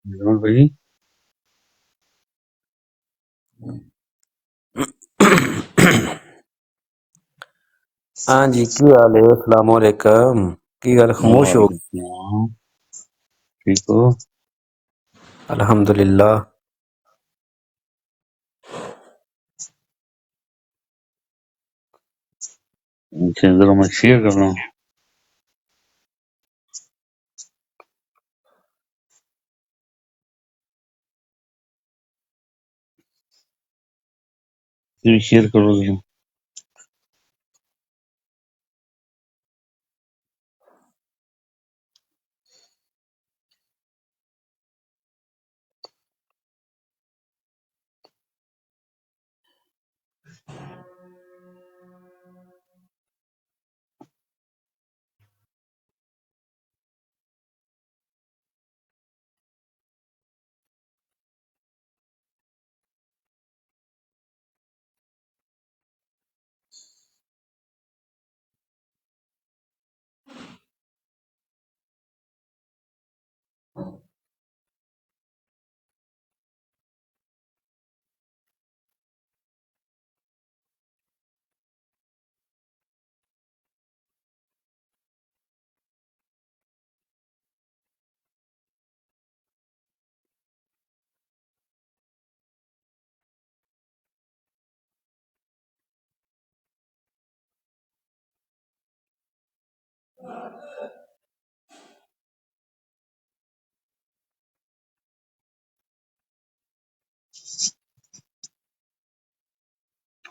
جناب بھائی ہاں جی، کی حال ہے؟ السلام علیکم۔ کی گل خاموش ہو؟ وعلیکم السلام، ٹھیک ہو؟ الحمدللہ۔ اچھا ذرا میں شیئر کر رہا ہوں۔ شیئر کرو ذرا۔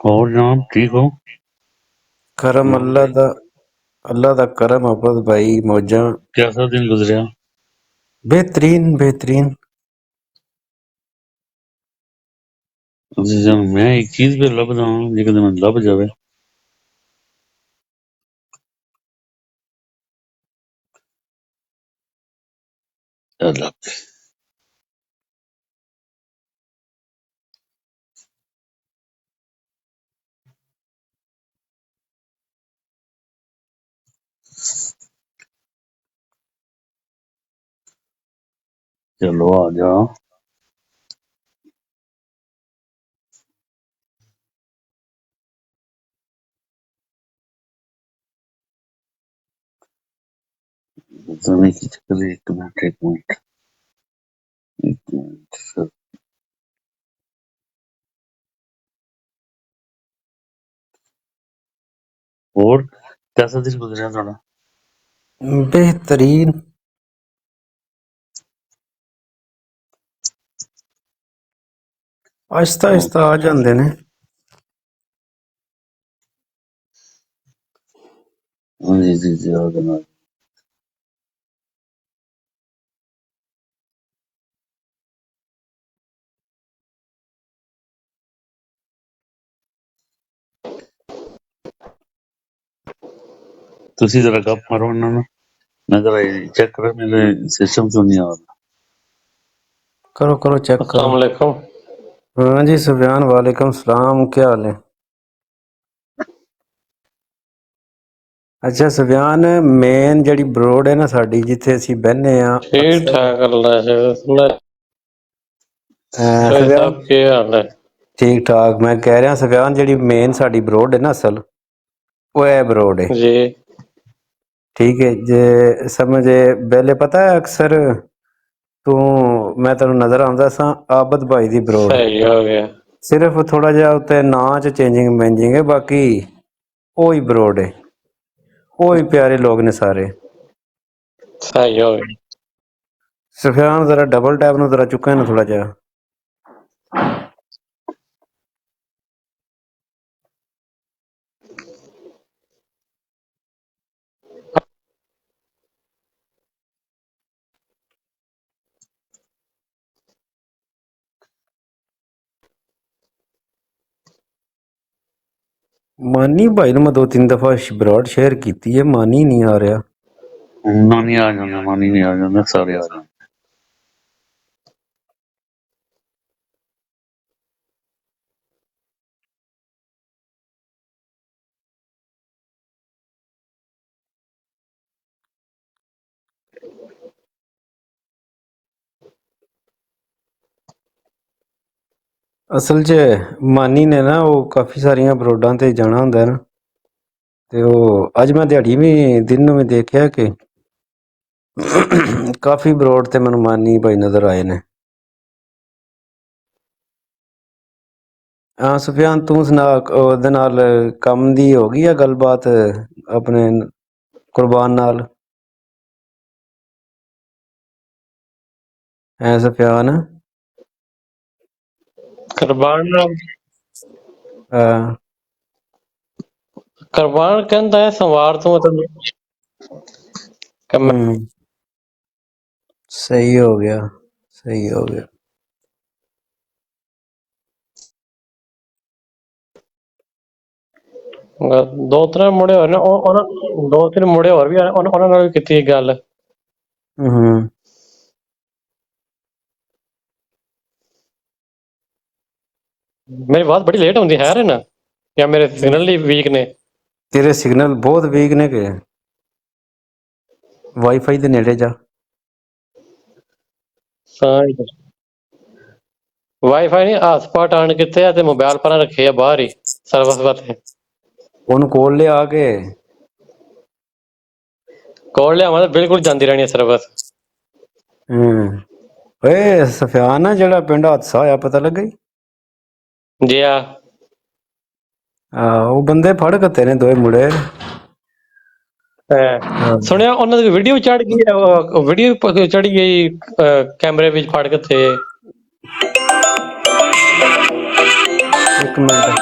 اور جناب ٹھیک ہو؟ کرم اللہ دا کرم عبد بھائی، موجاں کیسا دن گزریا؟ بہترین بہترین۔ عزیزاں میں ایک چیز پہ لبدا ہوں لیکن میں لب جاوے لب چلو آ جا۔ پتہ نہیں کی چکر ہے، ایک منٹ سر۔ اور کیسا دن گزریا تھوڑا؟ بہترین۔ آہستہ آہستہ آ جاندے نے۔ جی جی جی آ جناب۔ تسی ذرا گپ مارو انہاں نال، میں ذرا چیک کرا میرے سسٹم تو نہیں آ رہا۔ کرو کرو چیک کرو۔ السلام علیکم۔ ہاں جی سفیان، وعلیکم السلام، کیا حال ہے؟ اچھا سفیان، مین جڑی بروڈ ہے نا ساڈی، جتھے اسی بہنے ہاں ٹھیک اکثر ٹھاک اللہ ہے۔ بھائی سفیان صاحب کی حال ہے؟ ٹھیک ٹھاک۔ میں کہہ رہا سفیان، جڑی مین ساڈی بروڈ ہے نا اصل، وہ ہے بروڈ ہے، جی ٹھیک ہے جے سمجھے پہلے پتہ ہے اکثر تو میں تینوں نظر آندا سا عابد بھائی دی بروڈ، صحیح ہو گیا، صرف تھوڑا جہا اتنے ناں چ چینجنگ مینجنگ ہے، باقی وہی بروڈ ہے، وہی پیارے لوگ نے سارے۔ صحیح ہو گیا۔ سفیان ذرا ڈبل ٹیپ نو ذرا چکا ہے نا تھوڑا جہا۔ مانی بھائی نے میں دو تین دفعہ براڈ شیئر کیتی ہے، مانی نہیں آ رہا۔ نانی آ جانا، مانی نہیں آ جانا، سارے آ جانا۔ اصل 'ਚ ਮਾਨੀ ਨੇ ਨਾ ਉਹ ਕਾਫੀ ਸਾਰੀਆਂ ਬਰੋਡਾਂ ਤੇ ਜਾਣਾ ਹੁੰਦਾ ਨਾ, ਤੇ ਉਹ ਅੱਜ ਮੈਂ ਦਿਹਾੜੀ ਵੀ ਦਿਨ ਨੂੰ ਵੀ ਦੇਖਿਆ ਕਿ ਕਾਫੀ ਬਰੋਡ ਤੇ ਮੈਨੂੰ ਮਾਨੀ ਭਾਈ ਨਜ਼ਰ ਆਏ ਨੇ। ਹਾਂ ਸੁਫਿਆਨ, ਤੂੰ ਸੁਣਾ, ਉਹਦੇ ਨਾਲ ਕੰਮ ਦੀ ਹੋ ਗਈ ਆ ਗੱਲਬਾਤ ਆਪਣੇ ਕੁਰਬਾਨ ਨਾਲ? ਹੈ ਸੁਫਿਆਨ? ਕੁਰਬਾਨ ਹਾਂ, ਕੁਰਬਾਨ ਕਹਿੰਦਾ ਹੈ ਸੋਮਵਾਰ ਤੋਂ ਤੈਨੂੰ ਕਿ ਮੈਂ ਸਹੀ ਹੋ ਗਿਆ, ਸਹੀ ਹੋ ਗਿਆ। ਦੋ ਤਿੰਨ ਮੁੰਡੇ ਹੋਰ ਨੇ, ਉਹਨਾਂ ਦੋ ਤਿੰਨ ਮੁੰਡੇ ਹੋਰ ਵੀ ਉਹਨਾਂ ਨਾਲ ਵੀ ਕੀਤੀ ਗੱਲ। ਮੇਰੀ ਆਵਾਜ਼ ਬੜੀ ਲੇਟ ਹੁੰਦੀ ਹੈ ਨਾ, ਜਾਂ ਮੇਰੇ ਸਿਗਨਲ ਹੀ ਵੀਕ ਨੇ? ਤੇਰੇ ਸਿਗਨਲ ਬਹੁਤ ਵੀਕ ਨੇ ਕਿ ਵਾਈਫਾਈ ਦੇ ਨੇੜੇ ਜਾ। ਵਾਈਫਾਈ ਨਹੀਂ, ਹਸਪਾਟ ਆਣ ਕਿੱਥੇ ਆ ਤੇ ਮੋਬਾਈਲ ਪਰਾਂ ਰੱਖੇ ਆ ਬਾਹਰ ਹੀ ਸਰਵਿਸ ਵਾਸਤੇ। ਉਹਨੂੰ ਕੋਲ ਲਿਆ ਕੇ ਕੋਲ ਲਿਆਵਾਂ ਤਾਂ ਬਿਲਕੁਲ ਜਾਂਦੀ ਰਹਿਣੀ ਹੈ ਸਰਵਿਸ। ਓਏ ਸੁਫਿਆਨ ਆ ਜਿਹੜਾ ਪਿੰਡ ਹਾਦਸਾ ਹੋਇਆ, ਪਤਾ ਲੱਗਾ ਈ? ਜੀ ਆ ਉਹ ਬੰਦੇ ਫੜ ਕੱਤੇ ਨੇ ਦੋਏ ਮੁੰਡੇ। ਸੁਣਿਆ ਉਹਨਾਂ ਦੀ ਵੀਡੀਓ ਚੜ ਗਈ, ਵੀਡੀਓ ਚੜੀ ਗਈ ਕੈਮਰੇ ਵਿੱਚ ਫੜ ਕੇ ਥੇ। ਇੱਕ ਮਿੰਟ,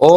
ਉਹ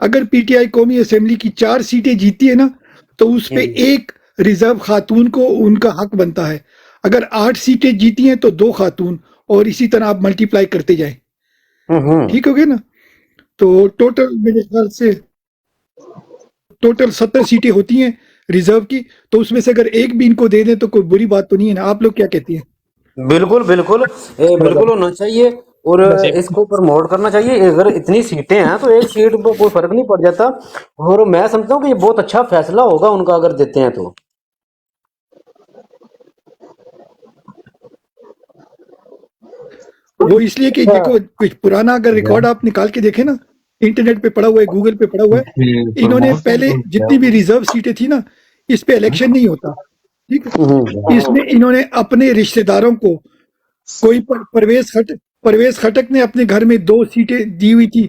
اگر پی ٹی آئی قومی اسمبلی کی 4 سیٹیں جیتی ہے نا تو اس پہ ایک ریزرو خاتون کو ان کا حق بنتا ہے. اگر 8 سیٹیں جیتی ہیں تو 2 خاتون، اور اسی طرح آپ ملٹی پلائی کرتے جائیں. ٹھیک ہو گیا نا؟ تو ٹوٹل میرے خیال سے ٹوٹل 70 سیٹیں ہوتی ہیں ریزرو کی، تو اس میں سے اگر ایک بھی ان کو دے دیں تو کوئی بری بات تو نہیں ہے نا. آپ لوگ کیا کہتی ہیں؟ بالکل بالکل بالکل ہونا چاہیے، اور اس کو پروموٹ کرنا چاہیے. اگر اتنی سیٹیں ہیں تو ایک سیٹ پہ کوئی فرق نہیں پڑ جاتا، اور میں سمجھتا ہوں کہ یہ بہت اچھا فیصلہ ہوگا ان کا اگر دیتے ہیں تو. وہ اس لیے کہ دیکھو کچھ پرانا اگر ریکارڈ آپ نکال کے دیکھیں نا، انٹرنیٹ پہ پڑا ہوا ہے، گوگل پہ پڑا ہوا ہے، انہوں نے پہلے جتنی بھی ریزرو سیٹیں تھی نا، اس پہ الیکشن نہیں ہوتا. ٹھیک ہے، اس میں انہوں نے اپنے رشتہ داروں کو، کوئی پرویز خٹک نے اپنے گھر میں 2 سیٹیں دی ہوئی تھی،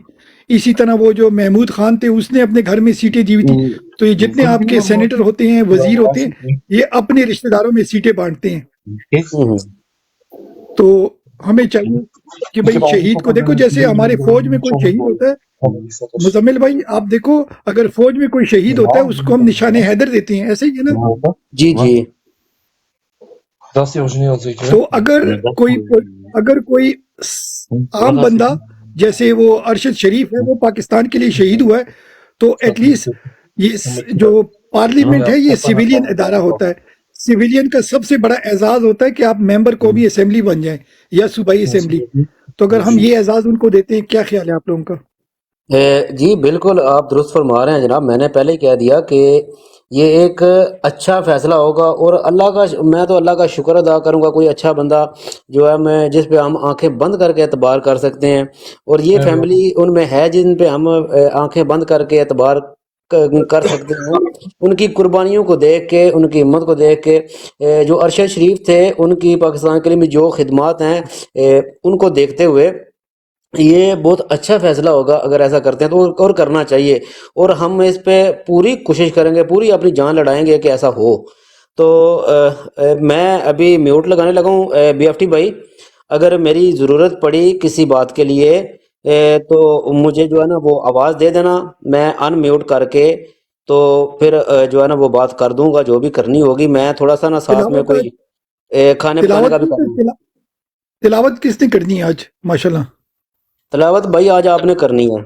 اسی طرح وہ جو محمود خان تھے اس نے اپنے گھر میں سیٹیں دی ہوئی تھی. تو یہ جتنے آپ کے سینیٹر ہوتے ہیں، وزیر ہوتے ہیں، یہ اپنے رشتہ داروں میں سیٹیں بانٹتے ہیں. تو ہمیں چاہیے کہ بھئی شہید کو دیکھو، جیسے ہمارے فوج میں کوئی شہید ہوتا ہے، مزمل بھائی آپ دیکھو، اگر فوج میں کوئی شہید ہوتا ہے اس کو ہم نشان حیدر دیتے ہیں، ایسے ہی ہے نا؟ جی جی. تو اگر کوئی عام بندہ جیسے وہ ارشد شریف ہے، وہ پاکستان کے لیے شہید ہوا ہے، تو ایٹ لیسٹ یہ جو پارلیمنٹ ہے یہ سویلین ادارہ ہوتا ہے. سویلین کا سب سے بڑا اعزاز ہوتا ہے کہ آپ ممبر قومی اسمبلی بن جائیں یا صوبائی اسمبلی. تو اگر ہم یہ اعزاز ان کو دیتے ہیں، کیا خیال ہے آپ لوگوں کا؟ جی بالکل آپ درست فرما رہے ہیں جناب. میں نے پہلے ہی کہہ دیا کہ یہ ایک اچھا فیصلہ ہوگا، اور میں تو اللہ کا شکر ادا کروں گا، کوئی اچھا بندہ جو ہے جس پہ ہم آنکھیں بند کر کے اعتبار کر سکتے ہیں، اور یہ فیملی ان میں ہے جن پہ ہم آنکھیں بند کر کے اعتبار کر سکتے ہیں. ان کی قربانیوں کو دیکھ کے، ان کی ہمت کو دیکھ کے، جو ارشد شریف تھے ان کی پاکستان کے لیے جو خدمات ہیں ان کو دیکھتے ہوئے یہ بہت اچھا فیصلہ ہوگا اگر ایسا کرتے ہیں تو، اور کرنا چاہیے. اور ہم اس پہ پوری کوشش کریں گے، پوری اپنی جان لڑائیں گے کہ ایسا ہو. تو میں ابھی میوٹ لگانے لگا ہوں. بی ایف ٹی بھائی اگر میری ضرورت پڑی کسی بات کے لیے تو مجھے جو ہے نا وہ آواز دے دینا، میں ان میوٹ کر کے تو پھر جو ہے نا وہ بات کر دوں گا جو بھی کرنی ہوگی. میں تھوڑا سا نا ساتھ میں کوئی کھانے پکانے کا بھی کر دوں. تلاوت کس نے کرنی ہے آج؟ ماشاءاللہ تلاوت بھائی آج آپ نے کرنی ہے.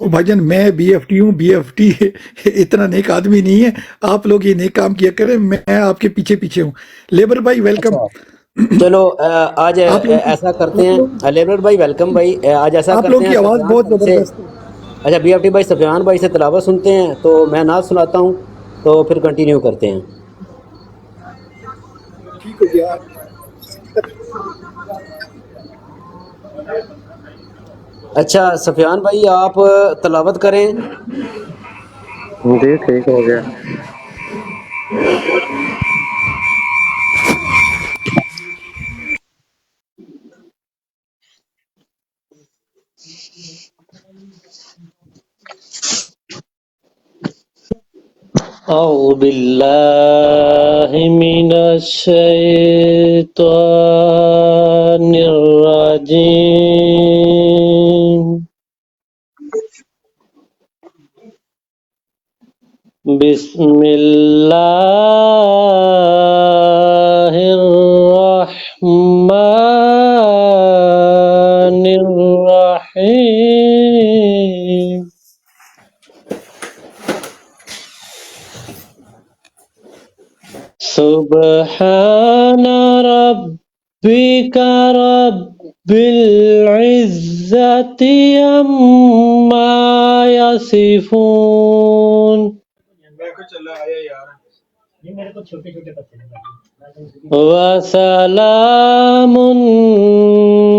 بھائی جان میں بی ایف ٹی ہوں، بی ایف ٹی اتنا نیک آدمی نہیں ہے. آپ لوگ یہ نیک کام کیا کریں، میں آپ کے پیچھے پیچھے ہوں. لیبر بھائی ویلکم. چلو آج ایسا کرتے ہیں، لیبر بھائی ویلکم بھائی. آج ایسا آپ کرتے لوگوں ہیں کی آواز سفیان بہت بھائی سے، زبردست ہے. اچھا بی ایف ٹی بھائی سفیان بھائی سے تلاوت سنتے ہیں، تو میں نعت سناتا ہوں، تو پھر کنٹینیو کرتے ہیں. ٹھیک ہو گیا. اچھا سفیان بھائی آپ تلاوت کریں. جی ٹھیک ہو گیا. أعوذ بالله من الشيطان الرجيم. بسم الله الرحمن الرحيم. سبحان ربك رب العزة عما يصفون وسلام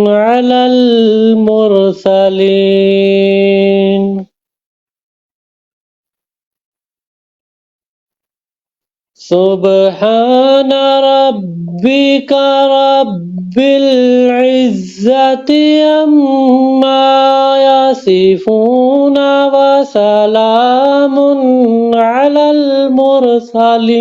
على المرسلين. سبحان ربك رب العزة عما يصفون وسلام على المرسلين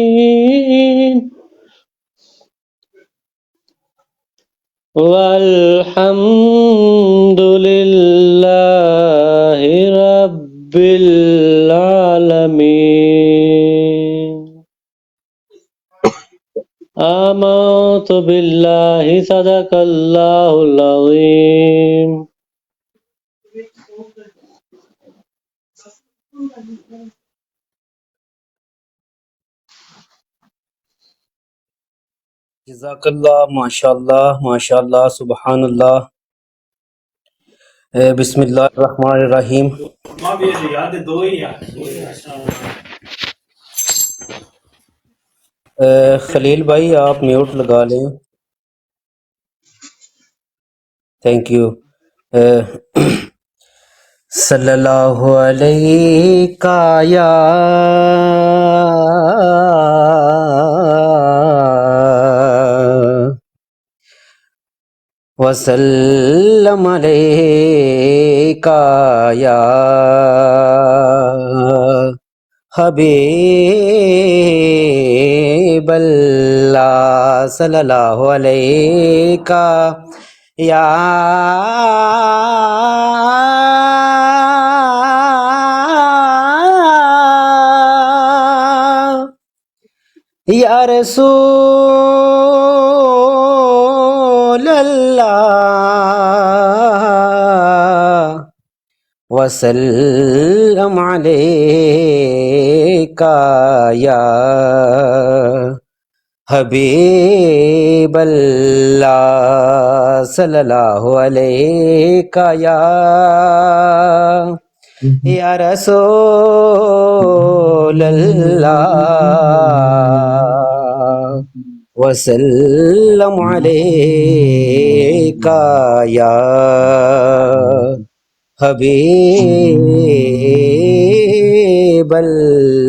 والحمد لله باللہ صدق اللہ العظیم. جزاک اللہ، ماشاء اللہ، سبحان اللہ. بسم اللہ الرحمن الرحیم. خلیل بھائی آپ میوٹ لگا لیں. Thank you. صلی اللہ علیہ یا وسلم علیکہ یا حبیب اللہ، صلی اللہ علیکہ یا رسول اللہ وسلم علیکہ یا حبیب اللہ، صلی اللہ علیکہ یا رسول اللہ وسلم علیکہ یا حبیب اللہ.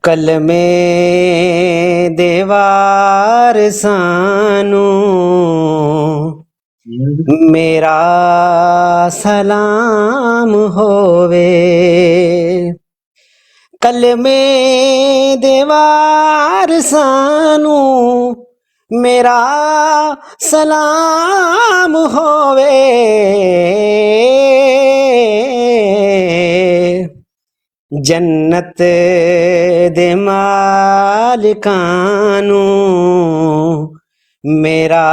کلمے دیوار سانو میرا سلام ہووے، کلمے دیوار سانو میرا سلام ہووے، جنت دے مالکانو میرا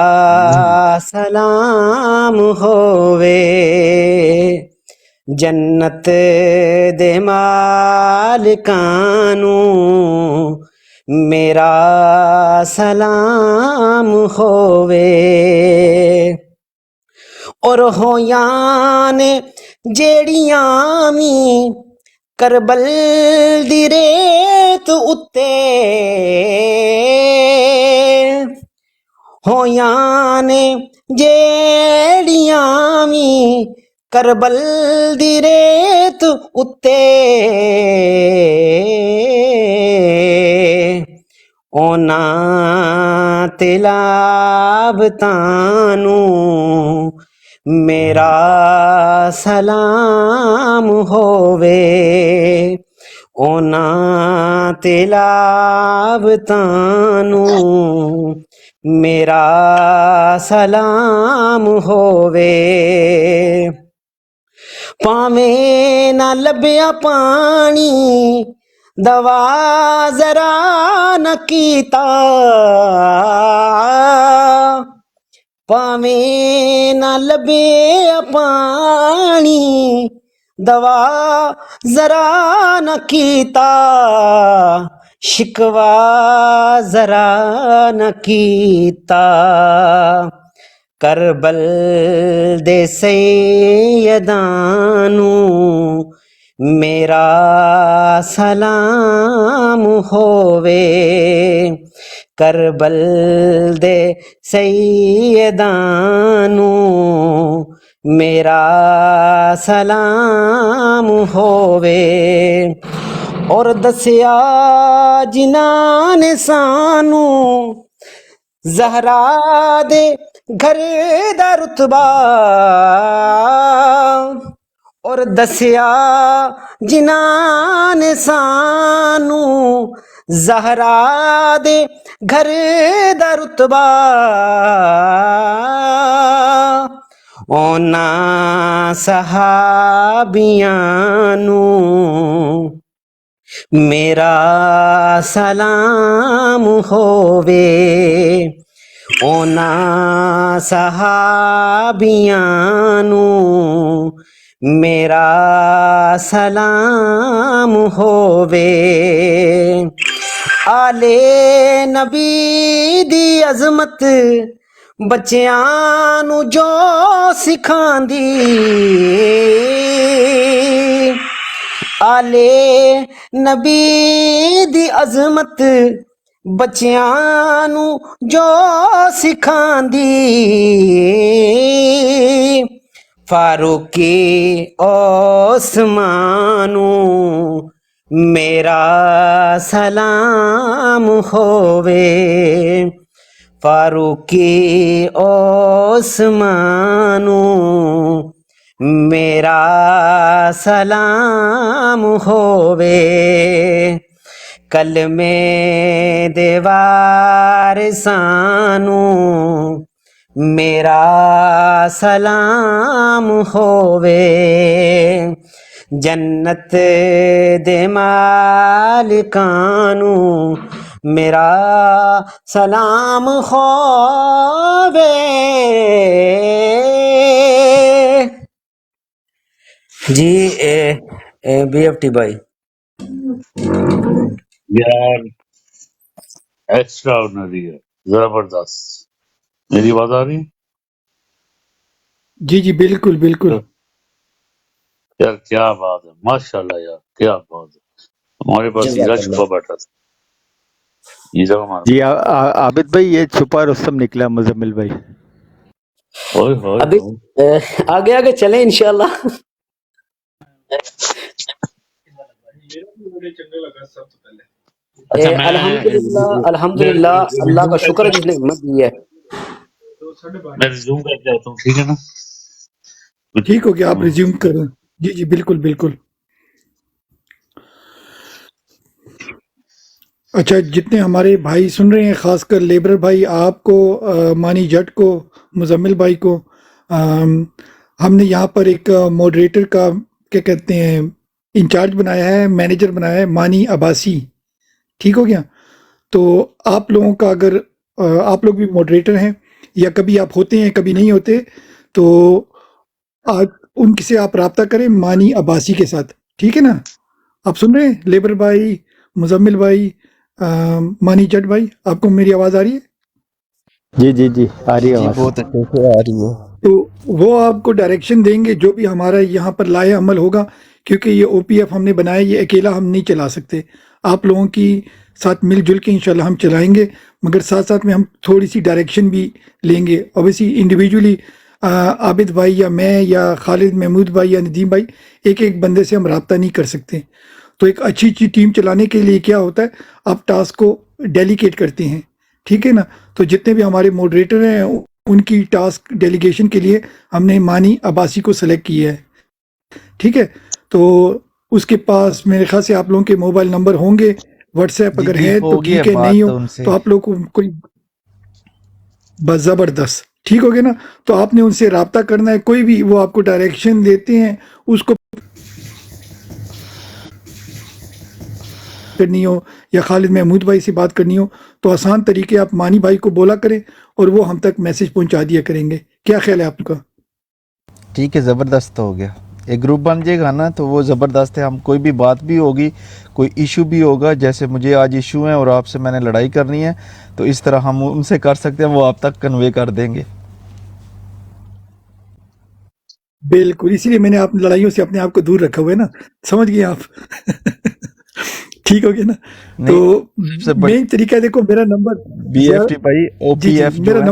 سلام ہووے، جنت دے مالکانو میرا سلام ہووے. اور ہویاں نے جیڑیاں می کربل دی ریت اتے، ہویاں نے جیڑیاں می کربل دی ریت اتے، اونا تلاوتانو میرا سلام ہووے، اونا تلاوتانو میرا سلام ہووے. پاویں نہ لبیا پانی دوا ذرا نہ کیتا، پاویں نہ لبیا پانی دوا ذرا نہ کیتا، شکوا ذرا نہ کیتا، کربل دے سیدانو میرا سلام ہووے، کربل دے سیدانو میرا سلام ہووے. اور دسیا جنہاں نے سانو زہرا دے گھر دا رتبہ، اور دسیا جنہاں نے سانو زہرا دے گھر دا رتبہ اونا صحابیاں نو میرا سلام ہووے اونا صحابیاں نو میرا سلام ہووے آلے نبی دی عظمت بچیاں نو جو سکھاندی آلے نبی دی عظمت بچیاں نو جو سکھاندی فاروقی عثمانو میرا سلام ہووے فاروقی عثمانو میرا سلام ہووے کلمے دے وارثانو میرا سلام ہووے جنت دے مالکانو میرا سلام ہووے جی بی ایف ٹی بھائی یار ایکسٹرا آرڈنری ہے، زبردست. میری آواز آ رہی ہے؟ جی جی بالکل بالکل. یار کیا بات ہے، ماشاء اللہ یار کیا بات ہے. ہمارے پاس ہیرا چھپا بیٹھا تھا. ہیرا ہمارا جی عابد بھائی یہ چھپا رستم نکلا مزمل بھائی. ہوئے ہوئے ابھی آگے آگے چلیں انشاءاللہ. اچھا میں الحمدللہ اللہ کا شکر ہے جس نے ہمت دی ہے. میں ریزیوم کر کے آتا ہوں، ٹھیک ہے نا؟ ٹھیک ہو گیا، آپ ریزیوم کریں. جی جی بالکل بالکل. اچھا جتنے ہمارے بھائی سن رہے ہیں، خاص کر لیبر بھائی، آپ کو، مانی جٹ کو، مزمل بھائی کو، ہم نے یہاں پر ایک موڈریٹر کا کیا کہتے ہیں انچارج بنایا ہے، مینیجر بنایا ہے، مانی عباسی. ٹھیک ہو گیا؟ تو آپ لوگوں کا اگر آپ لوگ بھی موڈریٹر ہیں یا کبھی آپ ہوتے ہیں کبھی نہیں ہوتے، تو ان سے آپ رابطہ کریں مانی عباسی کے ساتھ. ٹھیک ہے نا؟ آپ سن رہے ہیں لیبر بھائی، مزمل بھائی، مانی جٹ بھائی، آپ کو میری آواز آ رہی ہے؟ جی جی جی آ رہی ہے جی آواز. بہت اچھے سے آ رہی ہے. تو وہ آپ کو ڈائریکشن دیں گے جو بھی ہمارا یہاں پر لائے عمل ہوگا، کیونکہ یہ او پی ایف ہم نے بنایا، یہ اکیلا ہم نہیں چلا سکتے. آپ لوگوں کی ساتھ مل جل کے انشاءاللہ ہم چلائیں گے، مگر ساتھ ساتھ میں ہم تھوڑی سی ڈائریکشن بھی لیں گے. اوبیسلی انڈیویجولی عابد بھائی یا میں یا خالد محمود بھائی یا ندیم بھائی ایک ایک بندے سے ہم رابطہ نہیں کر سکتے. تو ایک اچھی ٹیم چلانے کے لیے کیا ہوتا ہے، آپ ٹاسک کو ڈیلیگیٹ کرتے ہیں. ٹھیک ہے نا؟ تو جتنے بھی ہمارے موڈریٹر ہیں ان کی ٹاسک ڈیلیگیشن کے لیے ہم نے مانی عباسی کو سلیکٹ کیا ہے. ٹھیک ہے؟ تو اس کے پاس میرے خیال سے آپ لوگوں کے موبائل نمبر ہوں گے، واٹس ایپ اگر ہے تو ٹھیک ہے، نہیں ہو تو آپ لوگ کو کوئی بس زبردست. ٹھیک ہو گیا نا؟ تو آپ نے ان سے رابطہ کرنا ہے، کوئی بھی وہ آپ کو ڈائریکشن دیتے ہیں اس کو کرنی ہو یا خالد محمود بھائی سے بات کرنی ہو تو آسان طریقے آپ مانی بھائی کو بولا کریں اور وہ ہم تک میسج پہنچا دیا کریں گے. کیا خیال ہے آپ کا؟ ٹھیک ہے، زبردست ہو گیا. ایک گروپ بن جائے گا نا تو وہ زبردست ہے. ہم کوئی بھی بات بھی ہوگی، کوئی ایشو بھی ہوگا، جیسے مجھے آج ایشو ہے اور آپ سے میں نے لڑائی کرنی ہے، تو اس طرح ہم ان سے کر سکتے ہیں، وہ آپ تک کنوے کر دیں گے. بالکل، اسی لیے میں نے آپ لڑائیوں سے اپنے آپ کو دور رکھا ہوا ہے نا. سمجھ گئے آپ؟ ٹھیک ہو گیا نا؟ تو مین طریقہ دیکھو، میرا نمبر بی ایف ٹی بھائی، او پی ایف جو ہے نا،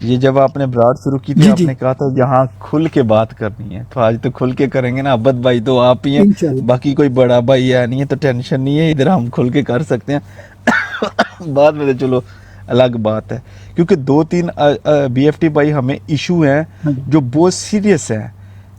یہ جب آپ نے براڈ شروع کی تھی، آپ نے کہا تھا یہاں کھل کے بات کرنی ہے، تو آج تو کھل کے کریں گے نا. عبد بھائی تو آپ ہی ہیں، باقی کوئی بڑا بھائی ہے نہیں ہے، تو ٹینشن نہیں ہے، ادھر ہم کھل کے کر سکتے ہیں. بعد میں تو چلو الگ بات ہے، کیونکہ 2-3 بی ایف ٹی بھائی ہمیں ایشو ہیں جو بہت سیریس ہیں.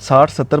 60-70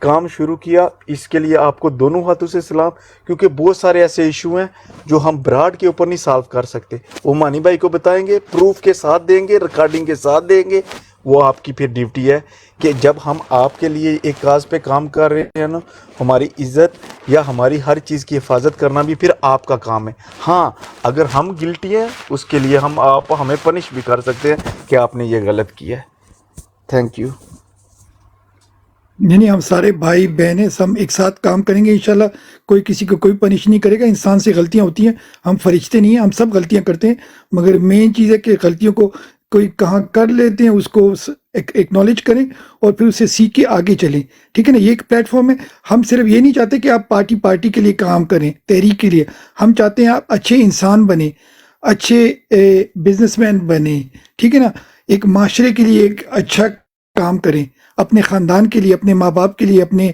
کام شروع کیا، اس کے لیے آپ کو دونوں ہاتھوں سے سلام، کیونکہ بہت سارے ایسے ایشو ہیں جو ہم براڈ کے اوپر نہیں سالو کر سکتے، وہ مانی بھائی کو بتائیں گے، پروف کے ساتھ دیں گے، ریکارڈنگ کے ساتھ دیں گے، وہ آپ کی پھر ڈیوٹی ہے کہ جب ہم آپ کے لیے ایک کاز پہ کام کر رہے ہیں نا، ہماری عزت یا ہماری ہر چیز کی حفاظت کرنا بھی پھر آپ کا کام ہے۔ ہاں اگر ہم گلٹی ہیں اس کے لیے آپ ہمیں پنش بھی کر سکتے ہیں کہ آپ نے یہ غلط کیا ہے۔ Thank you. نہیں ہم سارے بھائی بہنیں ہم ایک ساتھ کام کریں گے انشاءاللہ، کوئی کسی کو کوئی پنش نہیں کرے گا، انسان سے غلطیاں ہوتی ہیں، ہم فرشتے نہیں ہیں، ہم سب غلطیاں کرتے ہیں، مگر مین چیز ہے کہ غلطیوں کو کوئی کہاں کر لیتے ہیں اس کو ایکنالج کریں اور پھر اسے سیکھ کے آگے چلیں، ٹھیک ہے نا۔ یہ ایک پلیٹ فارم ہے، ہم صرف یہ نہیں چاہتے کہ آپ پارٹی کے لیے کام کریں، تحریک کے لیے، ہم چاہتے ہیں آپ اچھے انسان بنیں، اچھے بزنس مین بنیں، ٹھیک ہے نا، ایک معاشرے کے لیے ایک اچھا کام کریں، اپنے خاندان کے لیے، اپنے ماں باپ کے لیے، اپنے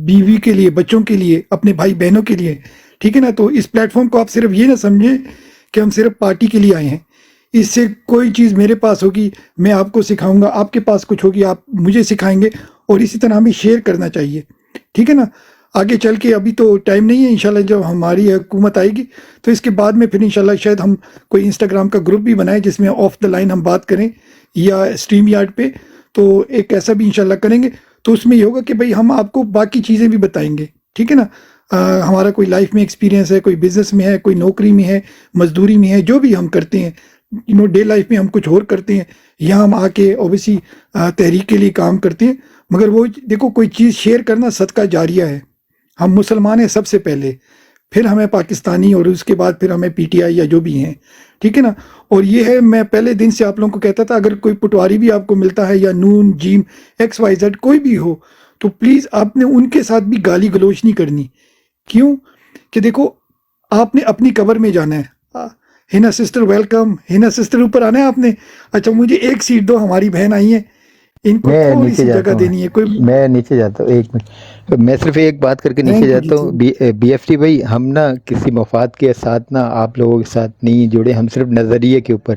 بیوی کے لیے، بچوں کے لیے، اپنے بھائی بہنوں کے لیے، ٹھیک ہے نا۔ تو اس پلیٹ فارم کو آپ صرف یہ نہ سمجھیں کہ ہم صرف پارٹی کے لیے آئے ہیں، اس سے کوئی چیز میرے پاس ہوگی میں آپ کو سکھاؤں گا، آپ کے پاس کچھ ہوگی آپ مجھے سکھائیں گے، اور اسی طرح ہمیں شیئر کرنا چاہیے، ٹھیک ہے نا۔ آگے چل کے ابھی تو ٹائم نہیں ہے، انشاءاللہ جب ہماری حکومت آئے گی تو اس کے بعد میں پھر انشاءاللہ شاید ہم کوئی انسٹاگرام کا گروپ بھی بنائیں جس میں آف دا لائن ہم بات کریں، یا اسٹریم یارڈ پہ، تو ایک ایسا بھی انشاءاللہ کریں گے، تو اس میں یہ ہوگا کہ بھئی ہم آپ کو باقی چیزیں بھی بتائیں گے، ٹھیک ہے نا۔ ہمارا کوئی لائف میں ایکسپیرینس ہے، کوئی بزنس میں ہے، کوئی نوکری میں ہے، مزدوری میں ہے، جو بھی ہم کرتے ہیں، ڈے لائف میں ہم کچھ اور کرتے ہیں، یہاں ہم آ کے اوبیسلی تحریک کے لیے کام کرتے ہیں، مگر وہ دیکھو کوئی چیز شیئر کرنا صدقہ جاریہ ہے، ہم مسلمان ہیں سب سے پہلے، پھر ہمیں پاکستانی، اور اس کے بعد پھر ہمیں پی ٹی آئی یا جو بھی ہیں، ٹھیک ہے نا۔ اور یہ ہے میں پہلے دن سے آپ لوگوں کو کہتا تھا، اگر کوئی پٹواری بھی آپ کو ملتا ہے یا نون جیم ایکس وائی زیڈ کوئی بھی ہو، تو پلیز آپ نے ان کے ساتھ بھی گالی گلوچ نہیں کرنی، کیوں کہ دیکھو آپ نے اپنی قبر میں جانا ہے۔ ہینا سسٹر ویلکم، ہینا سسٹر اوپر آنا ہے آپ نے، اچھا مجھے ایک سیٹ دو، ہماری بہن آئی ہیں، ان کو میں تھوڑی نیچے سی جاتا جگہ ہوں، دینی ہے کوئی۔ میں نیچے جاتا ہوں، ایک منٹ، میں صرف ایک بات کر کے نیچے تھینک یو جی، جاتا ہوں۔ بی ایف ٹی بھائی، ہم نا کسی مفاد کے ساتھ نا آپ لوگوں کے ساتھ نہیں جڑے، ہم صرف نظریے کے اوپر،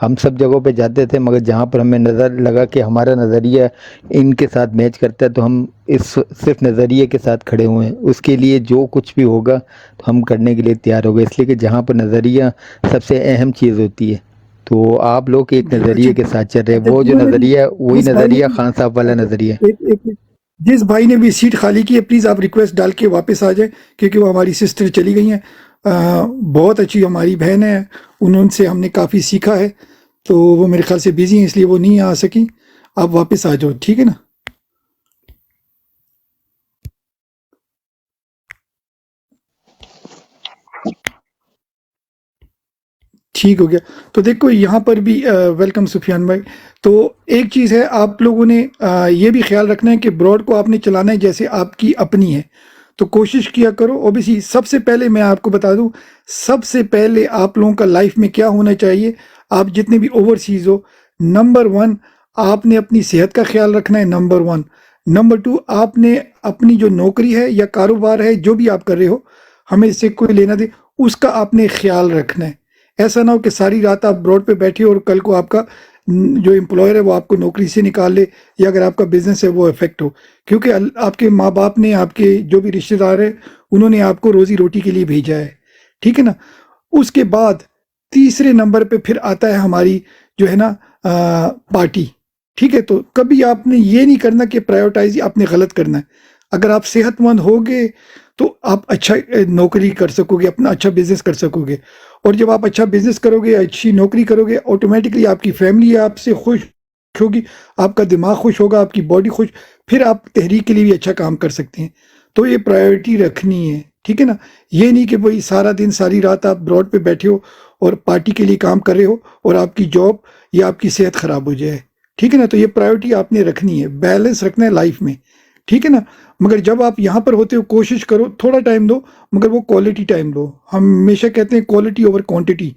ہم سب جگہوں پہ جاتے تھے، مگر جہاں پر ہمیں نظر لگا کہ ہمارا نظریہ ان کے ساتھ میچ کرتا ہے تو ہم اس صرف نظریے کے ساتھ کھڑے ہوئے ہیں، اس کے لیے جو کچھ بھی ہوگا تو ہم کرنے کے لیے تیار ہو گئے، اس لیے کہ جہاں پر نظریہ سب سے اہم چیز ہوتی ہے، تو آپ لوگ ایک نظریے کے ساتھ چل رہے ہیں، وہ جو نظریہ ہے وہی جس بھائی نے نظریہ بھی خان صاحب والا نظریہ ہے۔ جس بھائی نے بھی سیٹ خالی کی ہے پلیز آپ ریکویسٹ ڈال کے واپس آ جائیں، کیونکہ وہ ہماری سسٹر چلی گئی ہیں، بہت اچھی ہماری بہن ہے، انہوں سے ہم نے کافی سیکھا ہے، تو وہ میرے خیال سے بیزی ہیں اس لیے وہ نہیں آ سکی، آپ واپس آ جاؤ، ٹھیک ہے نا۔ ٹھیک ہو گیا، تو دیکھو یہاں پر بھی ویلکم سفیان بھائی، تو ایک چیز ہے آپ لوگوں نے یہ بھی خیال رکھنا ہے کہ براڈ کو آپ نے چلانا ہے جیسے آپ کی اپنی ہے، تو کوشش کیا کرو، اوبیسلی سب سے پہلے میں آپ کو بتا دوں، سب سے پہلے آپ لوگوں کا لائف میں کیا ہونا چاہیے، آپ جتنے بھی اوورسیز ہو، نمبر 1 آپ نے اپنی صحت کا خیال رکھنا ہے، نمبر 1، نمبر 2 آپ نے اپنی جو نوکری ہے یا کاروبار ہے جو بھی آپ کر رہے ہو، ہمیں اس سے کوئی لینا دے، اس کا آپ نے خیال رکھنا ہے، ایسا نہ ہو کہ ساری رات آپ براڈ پہ بیٹھے اور کل کو آپ کا جو امپلائر ہے وہ آپ کو نوکری سے نکال لے، یا اگر آپ کا بزنس ہے وہ افیکٹ ہو، کیونکہ آپ کے ماں باپ نے، آپ کے جو بھی رشتہ دار ہیں انہوں نے آپ کو روزی روٹی کے لیے بھیجا ہے، ٹھیک ہے نا۔ اس کے بعد تیسرے نمبر پہ پھر آتا ہے ہماری جو ہے نا پارٹی، ٹھیک ہے۔ تو کبھی آپ نے یہ نہیں کرنا کہ پرائیورٹائز آپ نے غلط کرنا ہے، اگر آپ صحت مند ہوگے تو آپ اچھا نوکری کر سکو گے، اپنا اچھا بزنس کر سکو گے، اور جب آپ اچھا بزنس کرو گے، اچھی نوکری کرو گے، آٹومیٹکلی آپ کی فیملی آپ سے خوش ہوگی، آپ کا دماغ خوش ہوگا، آپ کی باڈی خوش، پھر آپ تحریک کے لیے بھی اچھا کام کر سکتے ہیں، تو یہ پرائیورٹی رکھنی ہے، ٹھیک ہے نا۔ یہ نہیں کہ بھئی سارا دن ساری رات آپ براڈ پہ بیٹھے ہو اور پارٹی کے لیے کام کر رہے ہو اور آپ کی جاب یا آپ کی صحت خراب ہو جائے، ٹھیک ہے نا۔ تو یہ پرائیورٹی آپ نے رکھنی ہے، بیلنس رکھنا ہے لائف میں، ٹھیک ہے نا۔ مگر جب آپ یہاں پر ہوتے ہو کوشش کرو تھوڑا ٹائم دو، مگر وہ کوالٹی ٹائم دو، ہم ہمیشہ کہتے ہیں کوالٹی اوور کوانٹٹی،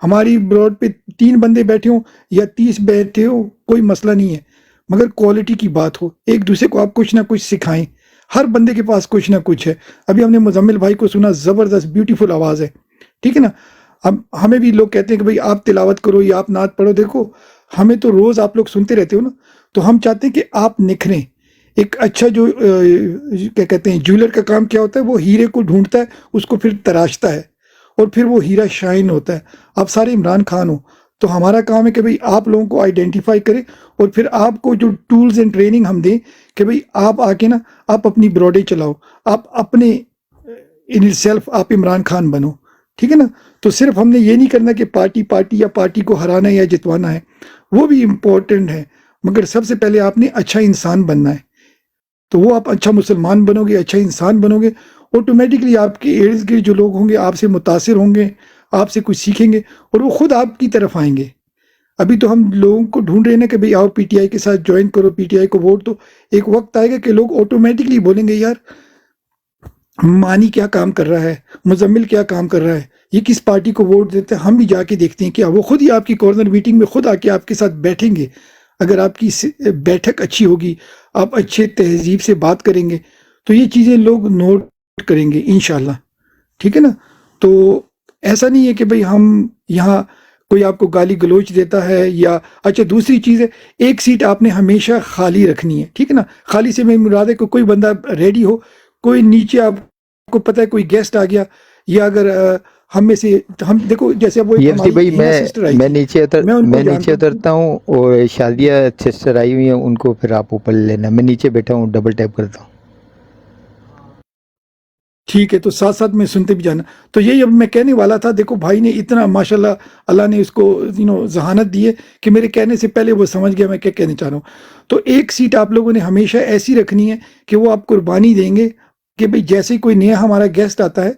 ہماری براڈ پہ 3 بندے بیٹھے ہوں یا 30 بیٹھے ہو کوئی مسئلہ نہیں ہے، مگر کوالٹی کی بات ہو، ایک دوسرے کو آپ کچھ نہ کچھ سکھائیں، ہر بندے کے پاس کچھ نہ کچھ ہے، ابھی ہم نے مزمل بھائی کو سنا، زبردست بیوٹیفل آواز ہے، ٹھیک ہے نا۔ اب ہمیں بھی لوگ کہتے ہیں کہ بھئی آپ تلاوت کرو یا آپ نعت پڑھو، دیکھو ہمیں تو روز آپ لوگ سنتے رہتے ہو نا، تو ہم چاہتے ہیں کہ آپ نکھریں، ایک اچھا جو کیا کہتے ہیں جیولر کا کام کیا ہوتا ہے، وہ ہیرے کو ڈھونڈتا ہے، اس کو پھر تراشتا ہے اور پھر وہ ہیرا شائن ہوتا ہے. آپ سارے عمران خان ہو تو ہمارا کام ہے کہ بھئی آپ لوگوں کو آئیڈینٹیفائی کریں اور پھر آپ کو جو ٹولز اینڈ ٹریننگ ہم دیں کہ بھئی آپ آ کے نا آپ اپنی براڈے چلاؤ، آپ اپنے ان سیلف آپ عمران خان بنو. ٹھیک ہے نا؟ تو صرف ہم نے یہ نہیں کرنا کہ پارٹی یا پارٹی کو ہرانا ہے یا جتوانا ہے، وہ بھی امپورٹنٹ ہے، مگر سب سے پہلے آپ نے اچھا انسان بننا ہے. تو وہ آپ اچھا مسلمان بنو گے، اچھا انسان بنو گے، آٹومیٹکلی آپ کے ارد گرد جو لوگ ہوں گے آپ سے متاثر ہوں گے، آپ سے کچھ سیکھیں گے اور وہ خود آپ کی طرف آئیں گے. ابھی تو ہم لوگوں کو ڈھونڈ رہے ہیں نا کہ بھئی آؤ پی ٹی آئی کے ساتھ جوائن کرو، پی ٹی آئی کو ووٹ دو. ایک وقت آئے گا کہ لوگ آٹومیٹکلی بولیں گے یار مانی کیا کام کر رہا ہے، مزمل کیا کام کر رہا ہے، یہ کس پارٹی کو ووٹ دیتے ہیں، ہم بھی جا کے دیکھتے ہیں کیا. وہ خود ہی آپ کی کارنر میٹنگ میں خود آ کے آپ کے ساتھ بیٹھیں گے. اگر آپ کی بیٹھک اچھی ہوگی، آپ اچھے تہذیب سے بات کریں گے تو یہ چیزیں لوگ نوٹ کریں گے انشاءاللہ. ٹھیک ہے نا؟ تو ایسا نہیں ہے کہ بھئی ہم یہاں کوئی آپ کو گالی گلوچ دیتا ہے یا اچھا. دوسری چیز ہے ایک سیٹ آپ نے ہمیشہ خالی رکھنی ہے. ٹھیک ہے نا؟ خالی سے میں مراد ہے کہ کوئی بندہ ریڈی ہو، کوئی نیچے آپ کو پتہ ہے کوئی گیسٹ آ گیا یا اگر ہم میں سے ہم دیکھو جیسے وہ ایک UFC ہماری بھائی ہینا سسٹر آئی میں تھی، نیچے میں ان کو جانتا ہوں. اترتا ہوں اور شادیہ سسٹر آئی ہوئی ہیں، ان کو پھر آپ اوپر لے لینا. میں نیچے بیٹھا ہوں، ڈبل ٹیپ کرتا ہوں. ٹھیک ہے، تو ساتھ ساتھ میں سنتے بھی جانا. تو یہی اب میں کہنے والا تھا. دیکھو بھائی نے اتنا ماشاءاللہ اللہ نے اس کو ذہانت دی ہے کہ میرے کہنے سے پہلے وہ سمجھ گیا میں کیا کہنے چاہ رہا ہوں. تو ایک سیٹ آپ لوگوں نے ہمیشہ ایسی رکھنی ہے کہ وہ آپ قربانی دیں گے کہ بھئی جیسے کوئی نیا ہمارا گیسٹ آتا ہے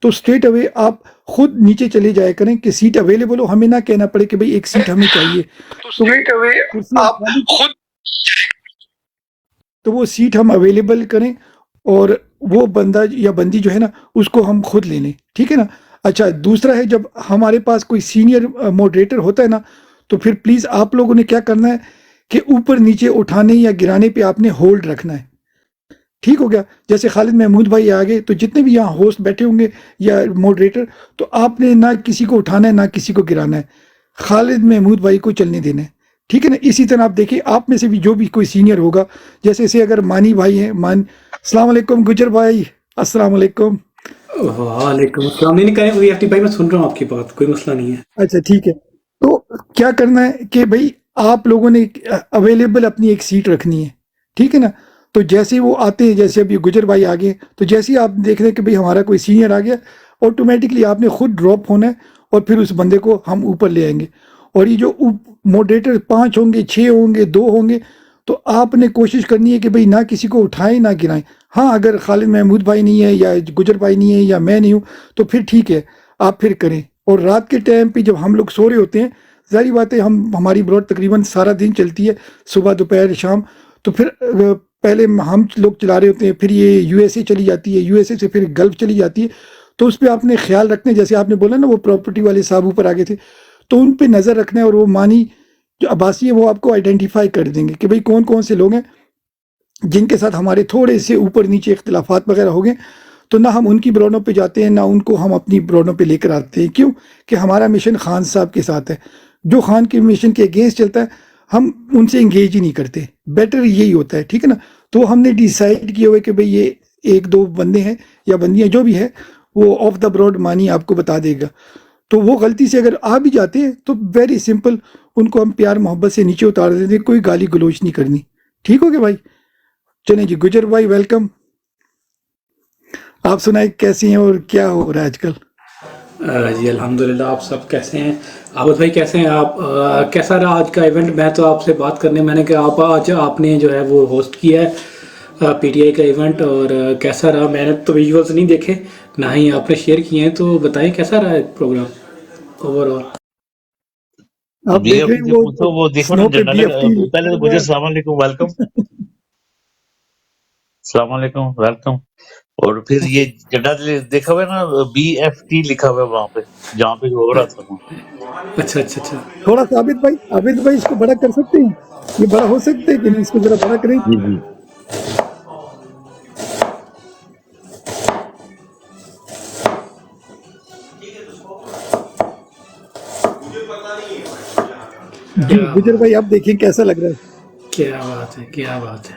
تو اسٹریٹ اوے آپ خود نیچے چلے جایا کریں کہ سیٹ اویلیبل ہو، ہمیں نہ کہنا پڑے کہ بھئی ایک سیٹ ہمیں چاہیے. تو وہ کرسی آپ خود تو وہ سیٹ ہم اویلیبل کریں اور وہ بندہ یا بندی جو ہے نا اس کو ہم خود لے لیں. ٹھیک ہے نا؟ اچھا دوسرا ہے جب ہمارے پاس کوئی سینئر موڈریٹر ہوتا ہے نا تو پھر پلیز آپ لوگوں نے کیا کرنا ہے کہ اوپر نیچے اٹھانے یا گرانے پہ آپ نے ہولڈ رکھنا ہے. ٹھیک ہو گیا؟ جیسے خالد محمود بھائی آگے تو جتنے بھی یہاں ہوسٹ بیٹھے ہوں گے یا موڈریٹر، تو آپ نے نہ کسی کو اٹھانا ہے نہ کسی کو گرانا ہے، خالد محمود بھائی کو چلنے دینا ہے. ٹھیک ہے نا؟ اسی طرح آپ دیکھیں آپ میں سے بھی جو بھی کوئی سینئر ہوگا، جیسے اگر مانی بھائی ہیں، السلام علیکم گجر بھائی، السلام علیکم. وعلیکم السلام. نہیں کریں کوئی ایف ٹی بھائی، میں سن رہا ہوں آپ کی بات، کوئی مسئلہ نہیں ہے. اچھا ٹھیک ہے. تو کیا کرنا ہے کہ بھائی آپ لوگوں نے اویلیبل اپنی ایک سیٹ رکھنی ہے. ٹھیک ہے نا؟ تو جیسے وہ آتے ہیں، جیسے ابھی گجر بھائی آگے، تو جیسے ہی آپ دیکھ رہے ہیں کہ بھئی ہمارا کوئی سینئر آ گیا، آٹومیٹکلی آپ نے خود ڈراپ ہونا ہے اور پھر اس بندے کو ہم اوپر لے آئیں گے. اور یہ جو موڈریٹر 5 ہوں گے، 6 ہوں گے، 2 ہوں گے، تو آپ نے کوشش کرنی ہے کہ بھئی نہ کسی کو اٹھائیں نہ گرائیں. ہاں اگر خالد محمود بھائی نہیں ہے یا گجر بھائی نہیں ہے یا میں نہیں ہوں تو پھر ٹھیک ہے، آپ پھر کریں. اور رات کے ٹائم پہ جب ہم لوگ سو رہے ہوتے ہیں، ظاہری بات ہے ہماری براڈ تقریباً سارا دن چلتی ہے، صبح دوپہر شام. تو پھر پہلے ہم لوگ چلا رہے ہوتے ہیں، پھر یہ یو ایس اے چلی جاتی ہے، یو ایس اے سے پھر گلف چلی جاتی ہے. تو اس پہ آپ نے خیال رکھنا ہے، جیسے آپ نے بولا نا وہ پراپرٹی والے صاحب اوپر آگے تھے، تو ان پہ نظر رکھنا ہے. اور وہ مانی جو عباسی ہے وہ آپ کو آئیڈینٹیفائی کر دیں گے کہ بھئی کون کون سے لوگ ہیں جن کے ساتھ ہمارے تھوڑے سے اوپر نیچے اختلافات وغیرہ ہو گئے. تو نہ ہم ان کی براڈوں پہ جاتے ہیں، نہ ان کو ہم اپنی براڈوں پہ لے کر آتے ہیں. کیوں کہ ہمارا مشن خان صاحب کے ساتھ ہے. جو خان کے مشن کے اگینسٹ چلتا ہے ہم ان سے انگیج ہی نہیں کرتے. بیٹر یہی ہوتا ہے. ٹھیک ہے نا؟ تو ہم نے ڈیسائیڈ کیا ہوئے کہ بھئی یہ 1-2 بندے ہیں یا بندیاں جو بھی ہے وہ آف دا براڈ مانی آپ کو بتا دے گا. تو وہ غلطی سے اگر آ بھی جاتے ہیں تو ویری سمپل ان کو ہم پیار محبت سے نیچے اتار دیتے ہیں، کوئی گالی گلوچ نہیں کرنی. ٹھیک ہو گیا بھائی؟ چلیں جی گجر بھائی ویلکم. آپ سنائیں کیسی ہیں اور کیا ہو رہا ہے آج کل؟ جی الحمدللہ. آپ سب کیسے ہیں؟ عابد بھائی کیسے ہیں آپ؟ کیسا رہا آج کا ایونٹ؟ میں تو آپ سے بات کرنے میں نے کہ آج آپ نے جو ہے وہ ہوسٹ کیا ہے پی ٹی آئی کا ایونٹ، اور کیسا رہا؟ میں نے تو ویژولز نہیں دیکھے، نہ ہی آپ نے شیئر کیے ہیں، تو بتائیں کیسا رہا ہے پروگرام اوور آل؟ آپ بی دیکھ ایف رہے ٹی ہیں سے پوچھو، وہ وہ دیکھو نا سنو پہ جھنڈا بی ایف لگا. ٹی پہلے تو گجر السلام علیکم ویلکم، السلام علیکم ویلکم. اور پھر یہ جھنڈا دیکھا ہوا ہے نا، بی ایف ٹی لکھا ہوا ہے وہاں پہ جہاں پہ ہو رہا تھا وہاں. اچھا اچھا اچھا. تھوڑا سا عابد بھائی اس کو بڑا کر سکتے ہیں؟ یہ بڑا ہو سکتا ہے کہ نہیں؟ اس کو ذرا بڑا کریں. جی جی جی گجر بھائی آپ دیکھیں کیسا لگ رہا ہے. کیا بات ہے، کیا بات ہے.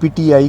PTI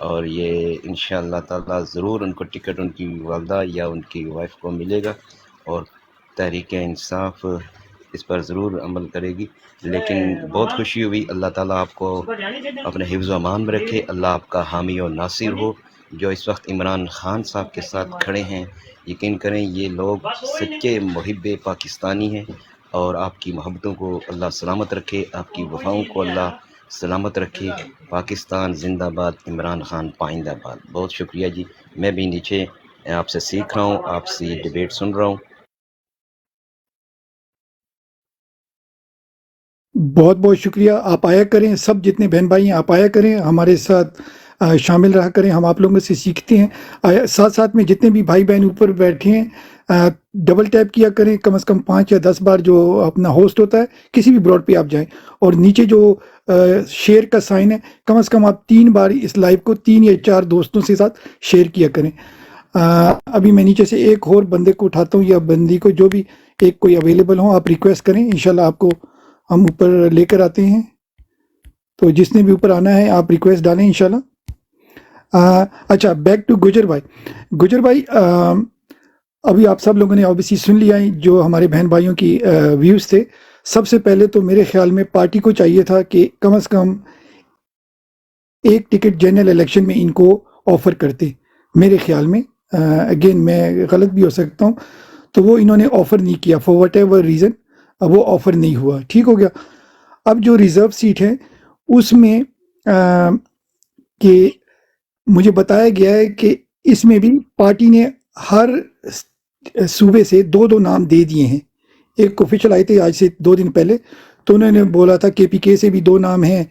اور یہ انشاءاللہ تعالی ضرور ان کو ٹکٹ ان کی والدہ یا ان کی وائف کو ملے گا، اور تحریک انصاف اس پر ضرور عمل کرے گی۔ لیکن بہت خوشی ہوئی، اللہ تعالیٰ آپ کو اپنے حفظ و امان میں رکھے، اللہ آپ کا حامی و ناصر ہو۔ جو اس وقت عمران خان صاحب کے ساتھ کھڑے ہیں، یقین کریں یہ لوگ سچے محب پاکستانی ہیں، اور آپ کی محبتوں کو اللہ سلامت رکھے، آپ کی وفاؤں کو اللہ سلامت رکھے۔ پاکستان زندہ باد، عمران خان پائندہ باد۔ بہت شکریہ جی، میں بھی نیچے آپ سے سیکھ رہا ہوں، آپ سے یہ ڈیبیٹ سن رہا ہوں۔ بہت بہت شکریہ، آپ آیا کریں، سب جتنے بہن بھائی ہیں آپ آیا کریں، ہمارے ساتھ شامل رہا کریں، ہم آپ لوگوں سے سیکھتے ہیں۔ ساتھ ساتھ میں جتنے بھی بھائی بہن اوپر بیٹھے ہیں ڈبل ٹیپ کیا کریں، کم از کم 5 یا 10 بار جو اپنا ہوسٹ ہوتا ہے کسی بھی براڈ پہ آپ جائیں، اور نیچے جو شیئر کا سائن ہے کم از کم آپ 3 بار اس لائیو کو 3 یا 4 دوستوں سے ساتھ شیئر کیا کریں۔ ابھی میں نیچے سے ایک اور بندے کو اٹھاتا ہوں یا بندی کو، جو بھی ایک کوئی اویلیبل ہوں آپ ریکویسٹ کریں، انشاءاللہ آپ کو ہم اوپر لے کر آتے ہیں۔ تو جس نے بھی اوپر آنا ہے آپ ریکویسٹ ڈالیں انشاءاللہ۔ اچھا، بیک ٹو گجر بھائی۔ گجر بھائی، ابھی آپ سب لوگوں نے اوبیسلی سن لیا ہے جو ہمارے بہن بھائیوں کی ویوز تھے۔ سب سے پہلے تو میرے خیال میں پارٹی کو چاہیے تھا کہ کم از کم ایک ٹکٹ جنرل الیکشن میں ان کو آفر کرتے، میرے خیال میں، اگین میں غلط بھی ہو سکتا ہوں، تو وہ انہوں نے آفر نہیں کیا فار وٹ ایور ریزن، وہ آفر نہیں ہوا، ٹھیک ہو گیا۔ اب جو ریزرو سیٹ ہے اس میں کہ مجھے بتایا گیا ہے کہ اس میں بھی پارٹی نے ہر صوبے سے 2 نام دے دیے ہیں۔ ایک آفیشل آئے تھے آج سے 2 دن پہلے، تو انہوں نے بولا تھا کے پی کے سے بھی 2 نام ہیں،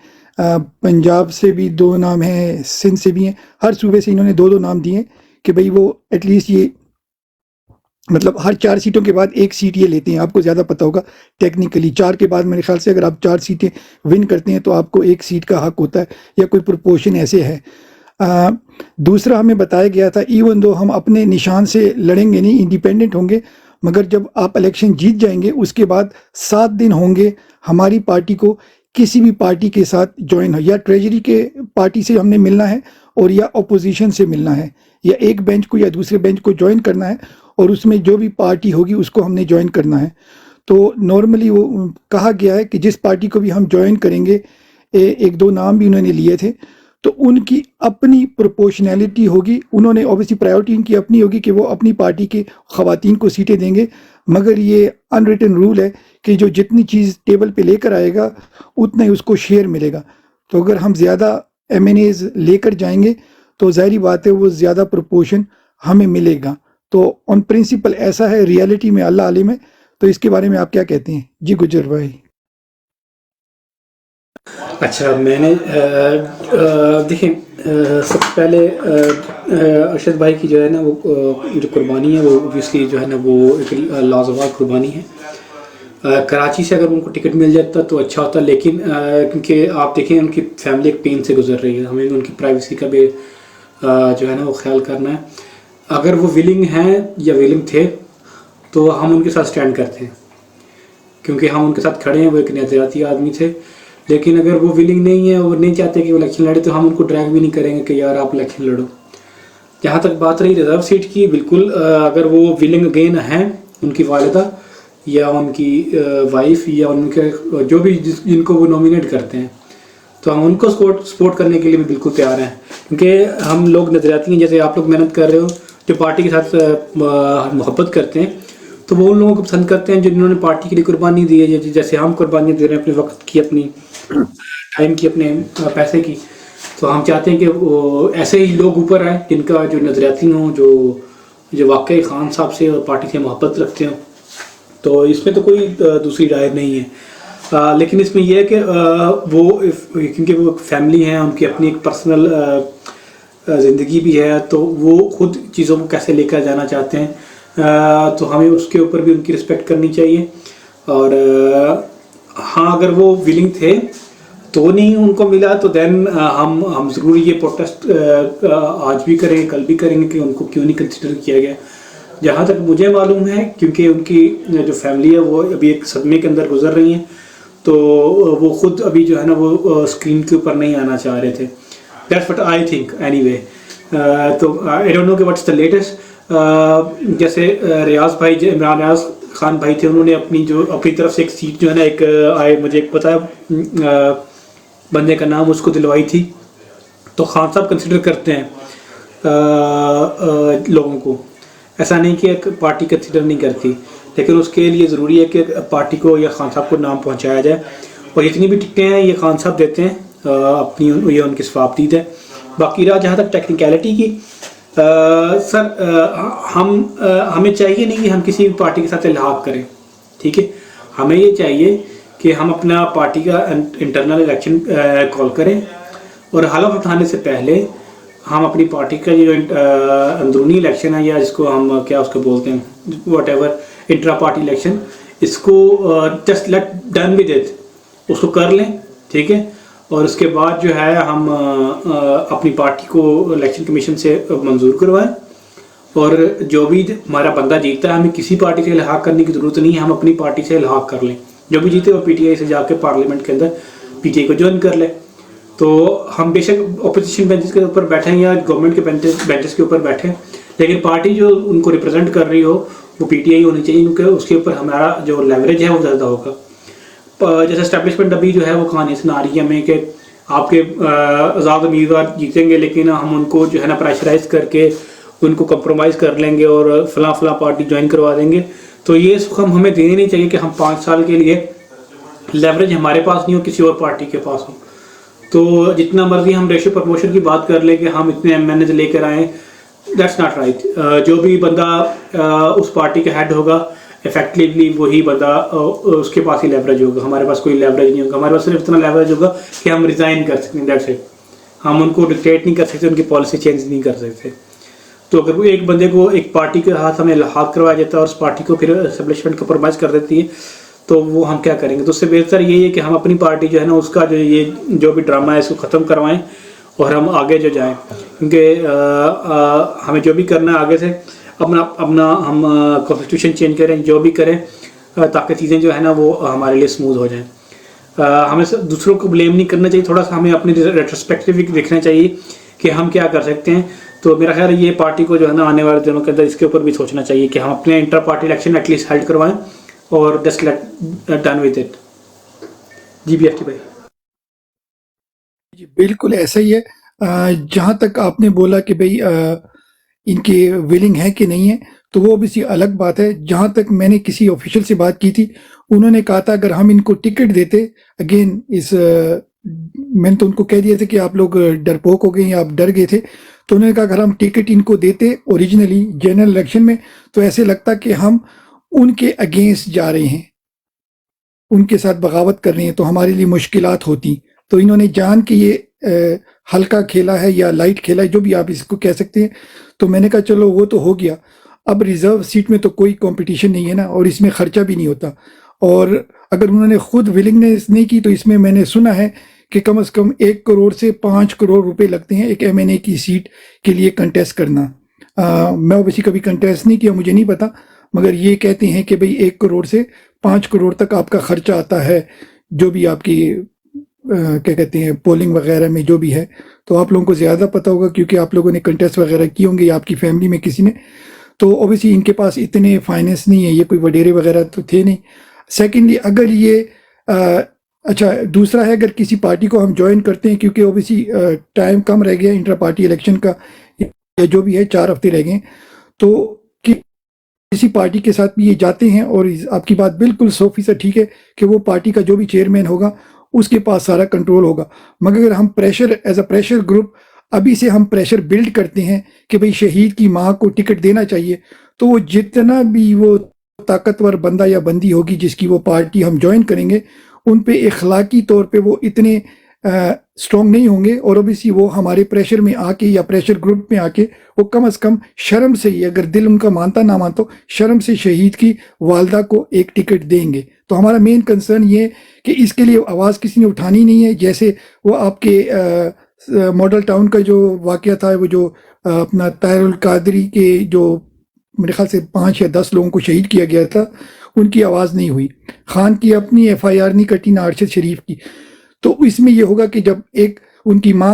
پنجاب سے بھی 2 نام ہیں، سندھ سے بھی ہیں، ہر صوبے سے انہوں نے 2 نام دیے کہ بھئی وہ ایٹ لیسٹ یہ مطلب ہر 4 سیٹوں کے بعد 1 سیٹ یہ لیتے ہیں۔ آپ کو زیادہ پتہ ہوگا ٹیکنیکلی 4 کے بعد میرے خیال سے اگر آپ 4 سیٹیں ون کرتے ہیں تو آپ کو 1 سیٹ کا حق ہوتا ہے، یا کوئی پروپورشن ایسے ہے۔ دوسرا ہمیں بتایا گیا تھا ایون دو ہم اپنے نشان سے لڑیں گے نہیں، انڈیپینڈنٹ ہوں گے، مگر جب آپ الیکشن جیت جائیں گے اس کے بعد 7 دن ہوں گے ہماری پارٹی کو کسی بھی پارٹی کے ساتھ جوائن ہو، یا ٹریجری کے پارٹی سے ہم نے ملنا ہے، اور یا اپوزیشن سے ملنا ہے، یا ایک بینچ کو یا دوسرے بینچ کو جوائن کرنا ہے، اور اس میں جو بھی پارٹی ہوگی اس کو ہم نے جوائن کرنا ہے۔ تو نارملی وہ کہا گیا ہے کہ جس پارٹی کو بھی ہم جوائن کریں گے، 1-2 نام بھی انہوں نے لیے تھے، تو ان کی اپنی پروپورشنیلٹی ہوگی، انہوں نے اوبیسلی پرائیورٹی ان کی اپنی ہوگی کہ وہ اپنی پارٹی کے خواتین کو سیٹیں دیں گے، مگر یہ ان ریٹن رول ہے کہ جو جتنی چیز ٹیبل پہ لے کر آئے گا اتنا ہی اس کو شیئر ملے گا۔ تو اگر ہم زیادہ ایم این ایز لے کر جائیں گے تو ظاہری بات ہے وہ زیادہ پروپورشن ہمیں ملے گا۔ تو آن پرنسپل ایسا ہے، ریالٹی میں اللہ عالم ہے۔ تو اس کے بارے میں آپ کیا کہتے ہیں جی گجر بھائی؟ اچھا، میں نے دیکھیں سب سے پہلے ارشد بھائی کی جو ہے نا وہ جو قربانی ہے وہ اوبیسلی جو ہے نا وہ ایک لازوال قربانی ہے۔ کراچی سے اگر ان کو ٹکٹ مل جاتا تو اچھا ہوتا، لیکن کیونکہ آپ دیکھیں ان کی فیملی ایک پین سے گزر رہی ہے، ہمیں ان کی پرائیویسی کا بھی جو ہے نا وہ خیال کرنا ہے۔ اگر وہ ولنگ ہیں یا ولنگ تھے تو ہم ان کے ساتھ سٹینڈ کرتے ہیں، کیونکہ ہم ان کے ساتھ کھڑے ہیں، وہ ایک نظریاتی آدمی تھے۔ لیکن اگر وہ ولنگ نہیں ہے اور نہیں چاہتے کہ وہ الیکشن لڑے تو ہم ان کو ڈریگ بھی نہیں کریں گے کہ یار آپ الیکشن لڑو۔ جہاں تک بات رہی ریزرو سیٹ کی، بالکل اگر وہ ولنگ اگین ہیں، ان کی والدہ یا ان کی وائف یا ان کے جو بھی جن کو وہ نومینیٹ کرتے ہیں، تو ہم ان کو سپورٹ کرنے کے لیے بھی بالکل تیار ہیں، کیونکہ ہم لوگ نظریاتی ہیں، جیسے آپ لوگ محنت کر رہے ہو، جو پارٹی کے ساتھ محبت کرتے ہیں تو وہ ان لوگوں کو پسند کرتے ہیں جنہوں نے پارٹی کے لیے قربانی دی ہے، جیسے ہم قربانی دے رہے ہیں اپنے وقت کی، اپنی ٹائم کی، اپنے پیسے کی۔ تو ہم چاہتے ہیں کہ وہ ایسے ہی لوگ اوپر آئیں جن کا جو نظریاتی ہوں، جو واقعی خان صاحب سے اور پارٹی سے محبت رکھتے ہوں۔ تو اس میں تو کوئی دوسری رائے نہیں ہے، لیکن اس میں یہ ہے کہ وہ کیونکہ وہ فیملی ہیں، ان کی اپنی ایک پرسنل زندگی بھی ہے، تو وہ خود چیزوں کو کیسے لے کر جانا چاہتے ہیں، تو ہمیں اس کے اوپر بھی ان کی رسپیکٹ کرنی چاہیے۔ اور ہاں، اگر وہ ولنگ تھے تو نہیں ان کو ملا تو دین ہم ضرور یہ پروٹیسٹ آج بھی کریں گے، کل بھی کریں گے کہ ان کو کیوں نہیں کنسیڈر کیا گیا۔ جہاں تک مجھے معلوم ہے، کیونکہ ان کی جو فیملی ہے وہ ابھی ایک صدمے کے اندر گزر رہی ہیں، تو وہ خود ابھی جو ہے نا وہ اسکرین کے اوپر نہیں آنا چاہ رہے تھے۔ That's what I think anyway. تو I don't know کہ what's the latest. جیسے ریاض بھائی عمران ریاض خان بھائی تھے, انہوں نے اپنی طرف سے ایک سیٹ جو ہے نا ایک مجھے ایک پتہ ہے بندے کا نام اس کو دلوائی تھی. تو خان صاحب کنسیڈر کرتے ہیں لوگوں کو, ایسا نہیں کہ ایک پارٹی کنسیڈر نہیں کرتی, لیکن اس کے لیے ضروری ہے کہ پارٹی کو یا خان صاحب کو نام پہنچایا جائے. اور جتنی بھی ٹکٹیں ہیں یہ خان صاحب دیتے ہیں اپنی, یہ ان کی ثوابدید ہے. باقی رہا جہاں تک ٹیکنیکلٹی کی, سر ہمیں چاہیے نہیں کہ ہم کسی بھی پارٹی کے ساتھ الحاق کریں, ٹھیک ہے. ہمیں یہ چاہیے کہ ہم اپنا پارٹی کا انٹرنل الیکشن کال کریں, اور حلف اٹھانے سے پہلے ہم اپنی پارٹی کا جو اندرونی الیکشن ہے, یا جس کو ہم کیا اس کو بولتے ہیں whatever intra party election, اس کو just let done with it, اس کو کر لیں, ٹھیک ہے. اور اس کے بعد جو ہے ہم اپنی پارٹی کو الیکشن کمیشن سے منظور کروائیں, اور جو بھی ہمارا بندہ جیتا ہے, ہمیں کسی پارٹی سے الحاق کرنے کی ضرورت نہیں ہے, ہم اپنی پارٹی سے الحاق کر لیں. جو بھی جیتے وہ پی ٹی آئی سے جا کے پارلیمنٹ کے اندر پی ٹی آئی کو جوائن کر لیں. تو ہم بے شک اپوزیشن بینچز کے اوپر بیٹھیں یا گورنمنٹ کے بینچز کے اوپر بیٹھیں, لیکن پارٹی جو ان کو ریپرزینٹ کر رہی ہو وہ پی ٹی آئی ہونی چاہیے, کیونکہ اس کے اوپر ہمارا جو لیوریج ہے وہ زیادہ ہوگا. جیسے اسٹیبلشمنٹ ابھی جو ہے وہ کہانی سنا رہی ہے ہمیں کہ آپ کے آزاد امیدوار جیتیں گے, لیکن ہم ان کو جو ہے نا پریشرائز کر کے ان کو کمپرومائز کر لیں گے اور فلاں پارٹی جوائن کروا دیں گے. تو یہ سکم ہمیں دینے نہیں چاہیے کہ ہم 5 سال کے لیے لیوریج ہمارے پاس نہیں ہو, کسی اور پارٹی کے پاس ہو. تو جتنا مرضی ہم ریشو پرموشن کی بات کر لیں کہ ہم اتنے ایم این ایز لے کر آئیں, دیٹس ناٹ رائٹ. جو بھی بندہ اس پارٹی کا ہیڈ ہوگا افیکٹولی وہی بندہ اس کے پاس ہی لیوریج ہوگا. ہمارے پاس کوئی لیوریج نہیں ہوگا, ہمارے پاس صرف اتنا لیوریج ہوگا کہ ہم ریزائن کر سکتے ہیں, دیٹس اٹ. ہم ان کو ڈکٹیٹ نہیں کر سکتے, ان کی پالیسی چینج نہیں کر سکتے. تو اگر وہ ایک بندے کو ایک پارٹی کے ہاتھ ہمیں الحاق کروایا جاتا ہے اور اس پارٹی کو پھر اسٹیبلشمنٹ کمپرومائز کر دیتی ہے, تو وہ ہم کیا کریں گے؟ تو اس سے بہتر یہی ہے کہ ہم اپنی پارٹی جو ہے نا اس کا جو بھی ڈرامہ ہے اس کو ختم کروائیں اور ہم آگے جو جائیں. کیونکہ ہمیں جو بھی کرنا ہے آگے سے اپنا ہم کانسٹیٹیوشن چینج کریں, جو بھی کریں, تاکہ چیزیں جو ہے نا وہ ہمارے لیے اسموتھ ہو جائیں. ہمیں دوسروں کو بلیم نہیں کرنا چاہیے, تھوڑا سا ہمیں اپنی ریٹروسپیکٹیو دیکھنا چاہیے کہ ہم کیا کر سکتے ہیں. تو میرا خیال ہے یہ پارٹی کو جو ہے نا آنے والے دنوں کے اندر اس کے اوپر بھی سوچنا چاہیے کہ ہم اپنے inter party election at least held کروائیں اور just let done with it. G B F T بھائی. جی بالکل ایسا ہی ہے. جہاں تک آپ نے بولا کہ بھئی ان کے ویلنگ ہے کہ نہیں ہے, تو وہ بھی الگ بات ہے. جہاں تک میں نے کسی آفیشل سے بات کی تھی, انہوں نے کہا تھا اگر ہم ان کو ٹکٹ دیتے, اگین میں نے تو ان کو کہہ دیا تھا کہ آپ لوگ ڈرپوک ہو گئے یا آپ ڈر گئے تھے. تو انہوں نے کہا اگر ہم ٹکٹ ان کو دیتے اوریجنلی جنرل الیکشن میں, تو ایسے لگتا کہ ہم ان کے اگینسٹ جا رہے ہیں, ان کے ساتھ بغاوت کر رہے ہیں, تو ہمارے لیے مشکلات ہوتی. تو انہوں نے جان کہ یہ ہلکا کھیلا ہے یا لائٹ کھیلا ہے, جو بھی آپ اس کو کہہ سکتے ہیں. تو میں نے کہا چلو وہ تو ہو گیا, اب ریزرو سیٹ میں تو کوئی کمپٹیشن نہیں ہے نا, اور اس میں خرچہ بھی نہیں ہوتا. اور اگر انہوں نے خود ولنگنیس نہیں کی, تو اس میں نے سنا ہے کہ کم از کم 1 کروڑ سے 5 کروڑ روپے لگتے ہیں ایک ایم این اے کی سیٹ کے لیے کنٹیسٹ کرنا. میں ویسے کبھی کنٹیسٹ نہیں کیا, مجھے نہیں پتا, مگر یہ کہتے ہیں کہ بھئی 1 کروڑ سے 5 کروڑ تک آپ کا خرچہ آتا ہے, جو بھی آپ کی کیا کہتے ہیں پولنگ وغیرہ میں جو بھی ہے. تو آپ لوگوں کو زیادہ پتہ ہوگا کیونکہ آپ لوگوں نے کنٹیسٹ وغیرہ کی ہوں گے یا آپ کی فیملی میں کسی نے. تو اوبیسلی ان کے پاس اتنے فائنینس نہیں ہے, یہ کوئی وڈیرے وغیرہ تو تھے نہیں. سیکنڈلی اگر یہ اچھا دوسرا ہے, اگر کسی پارٹی کو ہم جوائن کرتے ہیں, کیونکہ اوبیسلی ٹائم کم رہ گیا انٹر پارٹی الیکشن کا, یا جو بھی ہے 4 ہفتے رہ گئے, تو کسی پارٹی کے ساتھ بھی یہ جاتے ہیں, اور آپ کی بات بالکل 100% ٹھیک ہے کہ وہ پارٹی کا جو بھی چیئرمین ہوگا اس کے پاس سارا کنٹرول ہوگا. مگر اگر ہم ایز اے پریشر گروپ ابھی سے ہم پریشر بلڈ کرتے ہیں کہ بھئی شہید کی ماں کو ٹکٹ دینا چاہیے, تو وہ جتنا بھی وہ طاقتور بندہ یا بندی ہوگی جس کی وہ پارٹی ہم جوائن کریں گے, ان پہ اخلاقی طور پہ وہ اتنے اسٹرانگ نہیں ہوں گے. اور اوبیسلی وہ ہمارے پریشر میں آ کے یا پریشر گروپ میں آ کے وہ کم از کم شرم سے ہی, اگر دل ان کا مانتا نہ مانتا, شرم سے شہید کی والدہ کو ایک ٹکٹ دیں گے. تو ہمارا مین کنسرن یہ ہے کہ اس کے لیے آواز کسی نے اٹھانی نہیں ہے. جیسے وہ آپ کے ماڈل ٹاؤن کا جو واقعہ تھا, وہ جو اپنا طاہر القادری کے جو میرے خیال سے 5 یا 10 لوگوں کو شہید کیا گیا تھا, ان کی آواز نہیں ہوئی. خان کی اپنی ایف آئی آر نہیں کٹی, نہ ارشد شریف کی. تو اس میں یہ ہوگا کہ جب ایک ان کی ماں